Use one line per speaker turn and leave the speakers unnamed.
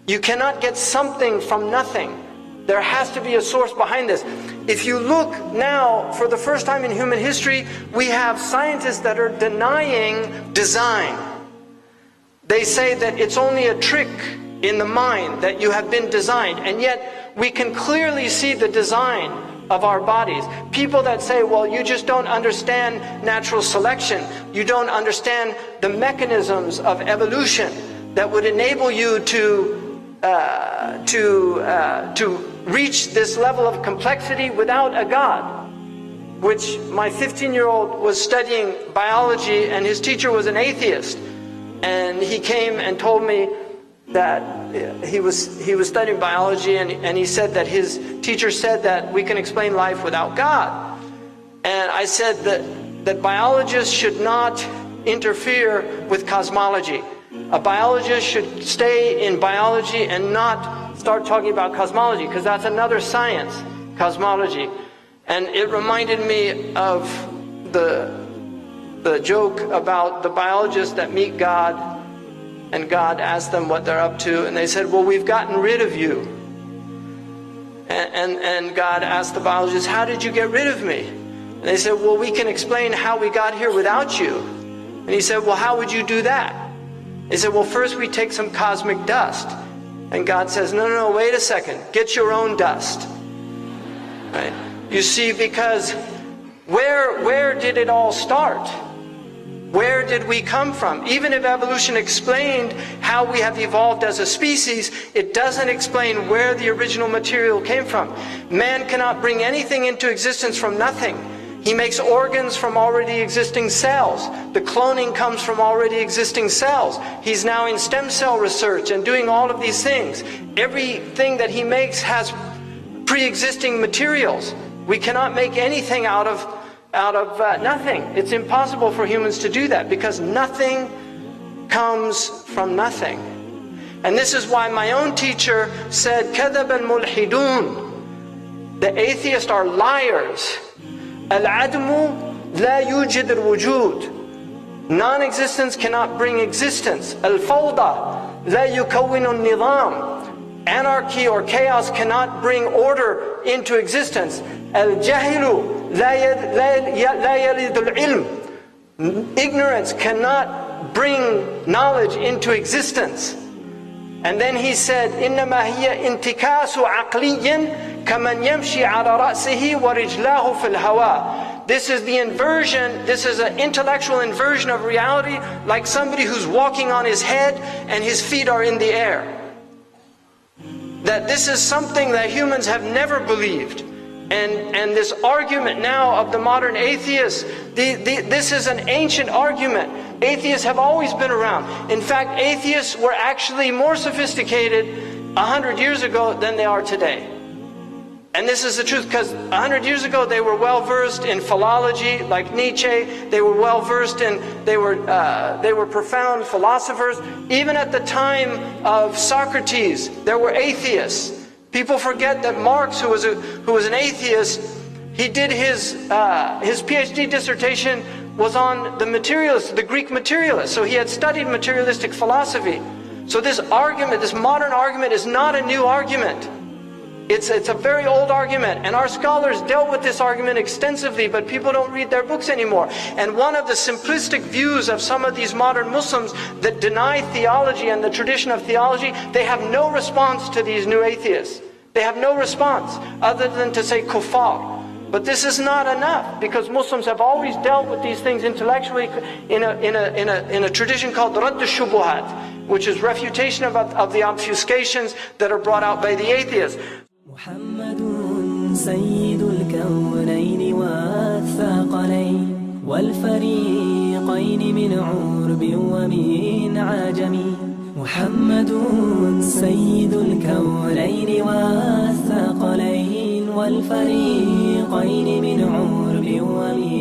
You cannot get something from nothing. There has to be a source behind this. If you look now, for the first time in human history, we have scientists that are denying design. They say that it's only a trick in the mind, that you have been designed, and yet we can clearly see the design of our bodies. People that say, well, you just don't understand natural selection, you don't understand the mechanisms of evolution that would enable you to reach this level of complexity without a God. Which my 15-year-old was studying biology, and his teacher was an atheist, and he came and told me that he was studying biology, and he said that his teacher said that we can explain life without God. And I said that biologists should not interfere with cosmology. A biologist should stay in biology and not start talking about cosmology, because that's another science, cosmology. And it reminded me of the joke about the biologists that meet God, and God asked them what they're up to, and they said, well, we've gotten rid of you. And God asked the biologists, how did you get rid of me? And they said, well, we can explain how we got here without you. And he said, well, how would you do that? He said, well, first we take some cosmic dust. And God says, no, wait a second. Get your own dust. Right? You see, because where did it all start? Where did we come from? Even if evolution explained how we have evolved as a species, it doesn't explain where the original material came from. Man cannot bring anything into existence from nothing. He makes organs from already existing cells. The cloning comes from already existing cells. He's now in stem cell research and doing all of these things. Everything that he makes has pre-existing materials. We cannot make anything out of nothing. It's impossible for humans to do that, because nothing comes from nothing. And this is why my own teacher said, كَذَبَ الْمُلْحِدُونَ. The atheists are liars. الْعَدْمُ لَا يُوجِدُ الْوُجُودِ. Non-existence cannot bring existence. الْفَوْضَى لَا يُكَوِّنُ النِّظَامِ. Anarchy or chaos cannot bring order into existence. الْجَهِلُ لَا يَلِدُ الْعِلْمِ. Ignorance cannot bring knowledge into existence. And then he said, إِنَّمَا هِيَ انْتِكَاسُ عَقْلِيٍّ كَمَنْ يَمْشِي عَلَى رَأْسِهِ وَرِجْلَاهُ فِي الْهَوَىٰ. This is the inversion, this is an intellectual inversion of reality, like somebody who's walking on his head and his feet are in the air. That this is something that humans have never believed. And this argument now of the modern atheists, this is an ancient argument. Atheists have always been around. In fact, atheists were actually more sophisticated 100 years ago than they are today. And this is the truth, because 100 years ago they were well versed in philology, like Nietzsche. They were well versed in, they were profound philosophers. Even at the time of Socrates, there were atheists. People forget that Marx, who was an atheist, he did his PhD dissertation was on the materialists, the Greek materialists. So he had studied materialistic philosophy. So this argument, this modern argument, is not a new argument. It's a very old argument, and our scholars dealt with this argument extensively, but people don't read their books anymore. And one of the simplistic views of some of these modern Muslims that deny theology and the tradition of theology, they have no response to these new atheists. They have no response other than to say kuffar. But this is not enough, because Muslims have always dealt with these things intellectually in a tradition called Radd al-Shubuhat, which is refutation of the obfuscations that are brought out by the atheists.
محمد سيد الكونين والثقلين والفريقين من عرب ومن عجم. محمد سيد الكونين والثقلين والفريقين من عرب ومن